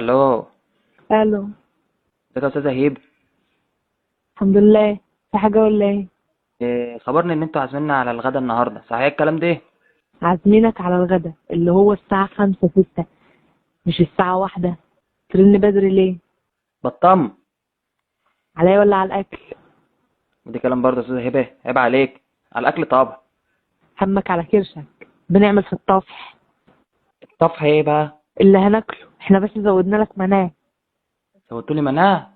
الو. الو. ازيك يا استاذه هيب؟ الحمد لله. في حاجة ولا ايه؟ خبرني ان انتوا عازميننا على الغدا النهارده، صحيح الكلام ده؟ عازمينك على الغدا اللي هو الساعة 5 6، مش الساعة 1. ترن بدري ليه؟ بطم. عليا ولا على الأكل؟ ودي كلام برضه يا استاذه هبه، عيب عليك. على الاكل طبعا. همك على كرشك. بنعمل في الطفح الطفح ايه بقى؟ اللي هناكله احنا، بس زودنا لك مناه. زودتوا لي مناه؟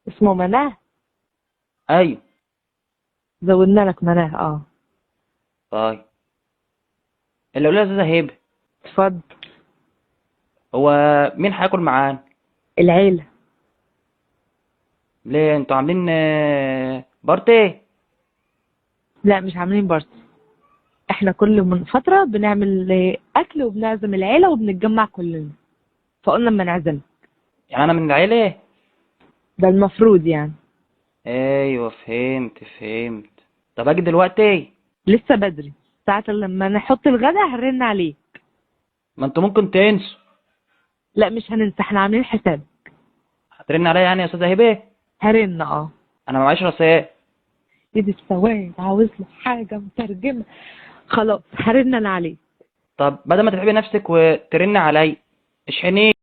اسمه مناه. ايوه. زودنا لك مناه طيب. اللي قولي يا استاذه هبه، اتفضل. هو مين هياكل معانا؟ العيلة. ليه انتوا عاملين بارتي؟ لا مش عاملين بارتي. احنا كل من فترة بنعمل أكل وبنعزم العيلة وبنتجمع كلنا، فقلنا اما نعزم. يعني انا من العيله؟ ده المفروض يعني. ايوه فهمت. طب اجي دلوقتي؟ لسه بدري. ساعة لما نحط الغدا هرن عليه. ما انتوا ممكن تنسوا. لا مش هننسى، احنا عاملين حساب. هترن عليا يعني يا استاذه هبه؟ هرن انا ما معيش رصيد. ايدي السواد عاوز له حاجة مترجمة. خلاص هرن انا عليه. طب بدل ما تتعبي نفسك وترن عليا، اشحني.